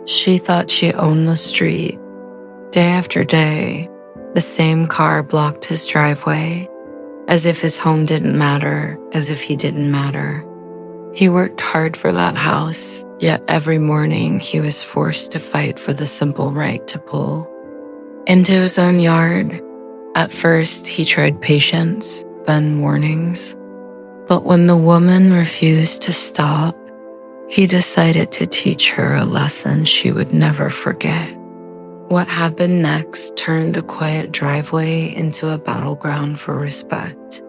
She thought she owned the street. Day after day, the same car blocked his driveway, as if his home didn't matter, as if he didn't matter. He worked hard for that house, yet every morning he was forced to fight for the simple right to pull into his own yard. At first, he tried patience, then warnings. But when the woman refused to stop, he decided to teach her a lesson she would never forget. What happened next turned a quiet driveway into a battleground for respect.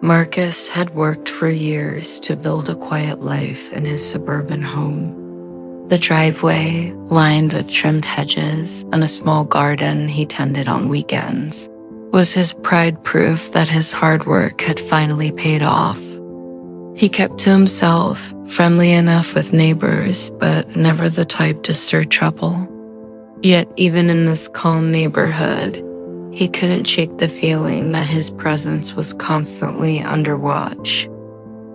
Marcus had worked for years to build a quiet life in his suburban home. The driveway, lined with trimmed hedges and a small garden he tended on weekends, was his pride proof that his hard work had finally paid off. He kept to himself, friendly enough with neighbors, but never the type to stir trouble. Yet even in this calm neighborhood, he couldn't shake the feeling that his presence was constantly under watch.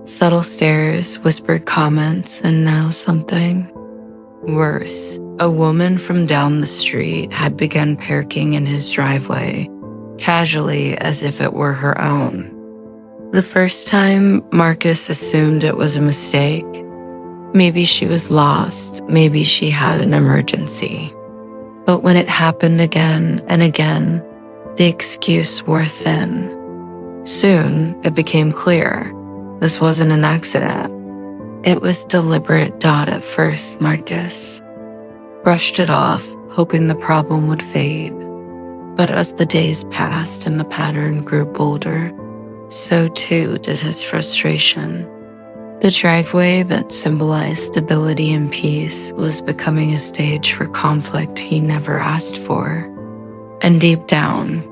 Subtle stares, whispered comments, and now something worse. A woman from down the street had begun parking in his driveway, casually as if it were her own. The first time, Marcus assumed it was a mistake. Maybe she was lost, maybe she had an emergency. But when it happened again and again, the excuse wore thin. Soon, it became clear this wasn't an accident. It was deliberate. At first, Marcus brushed it off, hoping the problem would fade. But as the days passed and the pattern grew bolder, so too did his frustration. The driveway that symbolized stability and peace was becoming a stage for conflict he never asked for. And deep down,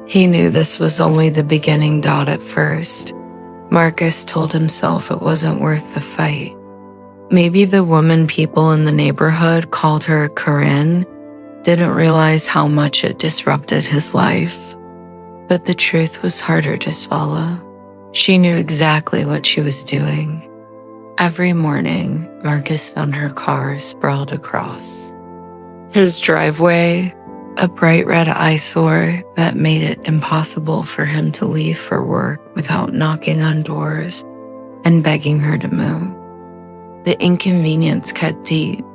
he knew this was only the beginning. At first, Marcus told himself it wasn't worth the fight. Maybe the woman people in the neighborhood called her Corinne didn't realize how much it disrupted his life. But the truth was harder to swallow. She knew exactly what she was doing. Every morning, Marcus found her car sprawled across his driveway, a bright red eyesore that made it impossible for him to leave for work without knocking on doors and begging her to move. The inconvenience cut deep,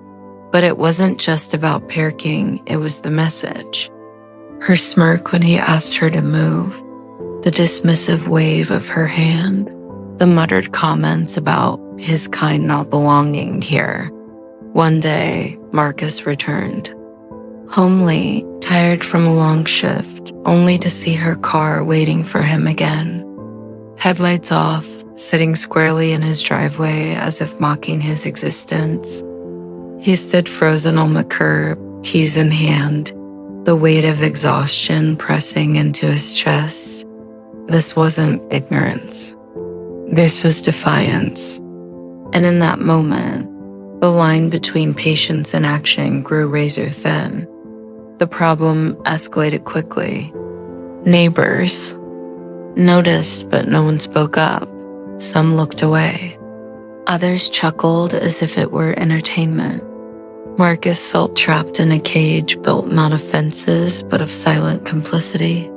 but it wasn't just about parking, it was the message. Her smirk when he asked her to move, the dismissive wave of her hand, the muttered comments about his kind not belonging here. One day, Marcus returned home late, tired from a long shift, only to see her car waiting for him again. Headlights off, sitting squarely in his driveway as if mocking his existence. He stood frozen on the curb, keys in hand, the weight of exhaustion pressing into his chest. This wasn't ignorance. This was defiance. And in that moment, the line between patience and action grew razor thin. The problem escalated quickly. Neighbors noticed, but no one spoke up. Some looked away. Others chuckled as if it were entertainment. Marcus felt trapped in a cage built not of fences, but of silent complicity.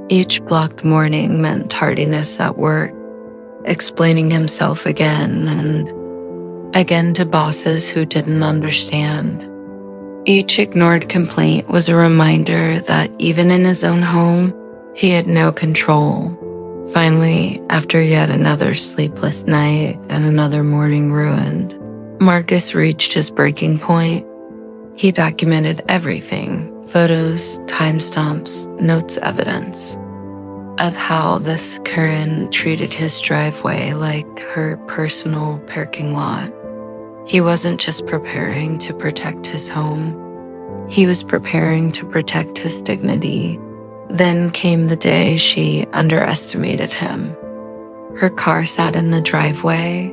Each blocked morning meant tardiness at work, explaining himself again and again to bosses who didn't understand. Each ignored complaint was a reminder that even in his own home, he had no control. Finally, after yet another sleepless night and another morning ruined, Marcus reached his breaking point. He documented everything, photos, timestamps, notes, evidence of how this Corinne treated his driveway like her personal parking lot. He wasn't just preparing to protect his home. He was preparing to protect his dignity. Then came the day she underestimated him. Her car sat in the driveway,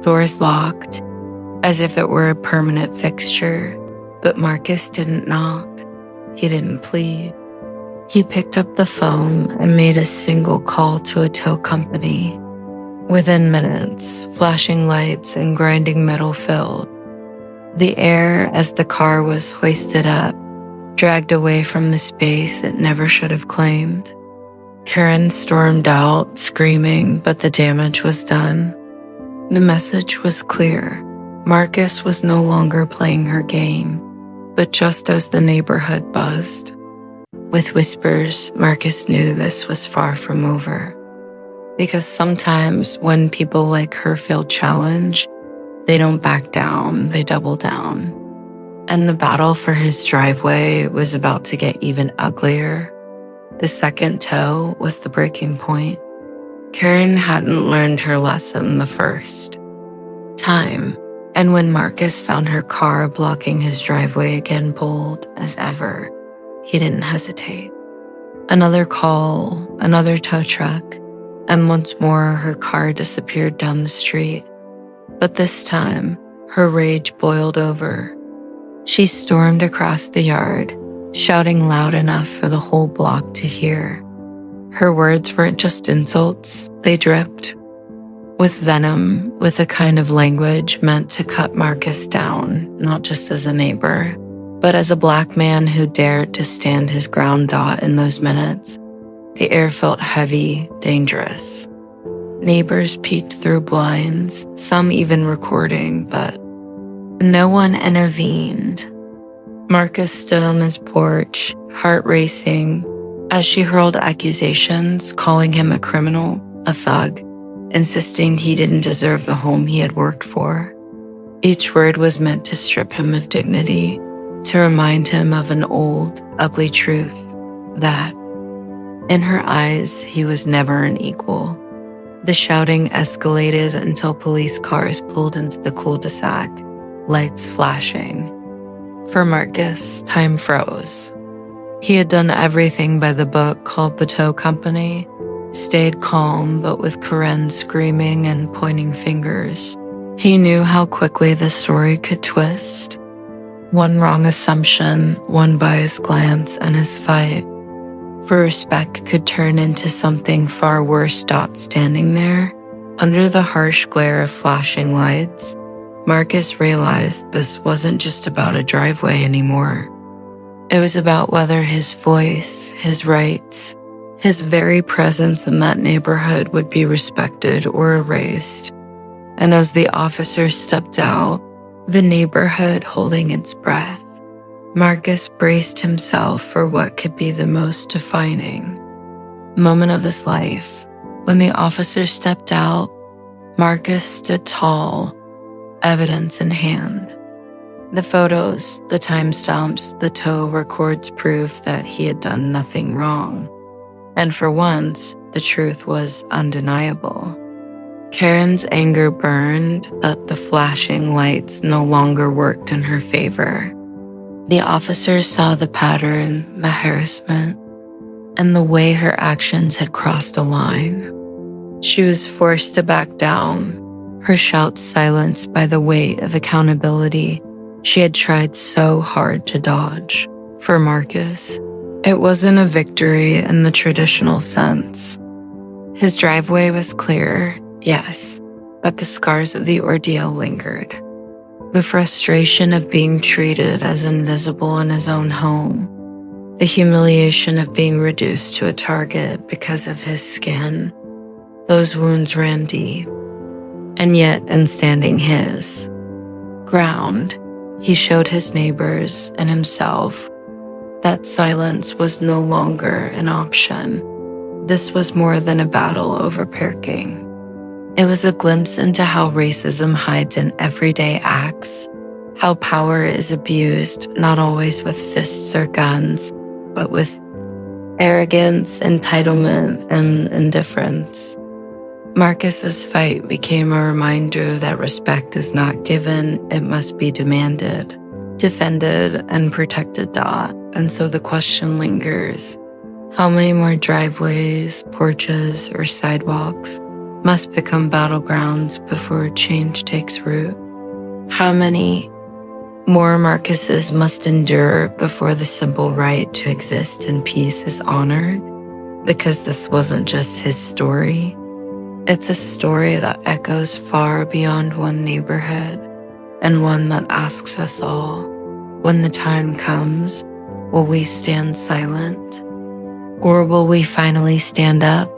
doors locked, as if it were a permanent fixture. But Marcus didn't knock. He didn't plead. He picked up the phone and made a single call to a tow company. Within minutes, flashing lights and grinding metal filled The air as the car was hoisted up, dragged away from the space it never should have claimed. Karen stormed out, screaming, but the damage was done. The message was clear. Marcus was no longer playing her game, but just as the neighborhood buzzed. With whispers, Marcus knew this was far from over. Because sometimes when people like her feel challenged, they don't back down, they double down. And the battle for his driveway was about to get even uglier. The second toe was the breaking point. Karen hadn't learned her lesson the first time, and when Marcus found her car blocking his driveway again bold as ever, he didn't hesitate. Another call, another tow truck, and once more her car disappeared down the street. But this time, her rage boiled over. She stormed across the yard, shouting loud enough for the whole block to hear. Her words weren't just insults, they dripped. With venom, with a kind of language meant to cut Marcus down, not just as a neighbor, but as a Black man who dared to stand his ground. In those minutes, the air felt heavy, dangerous. Neighbors peeked through blinds, some even recording, but no one intervened. Marcus stood on his porch, heart racing, as she hurled accusations, calling him a criminal, a thug, insisting he didn't deserve the home he had worked for. Each word was meant to strip him of dignity, to remind him of an old, ugly truth, that, in her eyes, he was never an equal. The shouting escalated until police cars pulled into the cul-de-sac, lights flashing. For Marcus, time froze. He had done everything by the book, called the tow company, stayed calm but with Karen screaming and pointing fingers. He knew how quickly the story could twist. One wrong assumption, one biased glance, and his fight for respect could turn into something far worse. Standing there, under the harsh glare of flashing lights, Marcus realized this wasn't just about a driveway anymore. It was about whether his voice, his rights, his very presence in that neighborhood would be respected or erased. And as the officer stepped out, the neighborhood holding its breath, Marcus braced himself for what could be the most defining moment of his life. When the officer stepped out, Marcus stood tall, evidence in hand. The photos, the timestamps, the tow records proof that he had done nothing wrong. And for once, the truth was undeniable. Karen's anger burned, but the flashing lights no longer worked in her favor. The officers saw the pattern, the harassment, and the way her actions had crossed a line. She was forced to back down, her shouts silenced by the weight of accountability she had tried so hard to dodge. For Marcus, it wasn't a victory in the traditional sense. His driveway was clear, yes, but the scars of the ordeal lingered. The frustration of being treated as invisible in his own home, the humiliation of being reduced to a target because of his skin, those wounds ran deep. And yet, in standing his ground, he showed his neighbors and himself that silence was no longer an option. This was more than a battle over parking. It was a glimpse into how racism hides in everyday acts, how power is abused not always with fists or guns, but with arrogance, entitlement, and indifference. Marcus's fight became a reminder that respect is not given, it must be demanded, defended, and protected. And so the question lingers, how many more driveways, porches, or sidewalks must become battlegrounds before change takes root? How many more Marcuses must endure before the simple right to exist in peace is honored? Because this wasn't just his story. It's a story that echoes far beyond one neighborhood, and one that asks us all, when the time comes, will we stand silent? Or will we finally stand up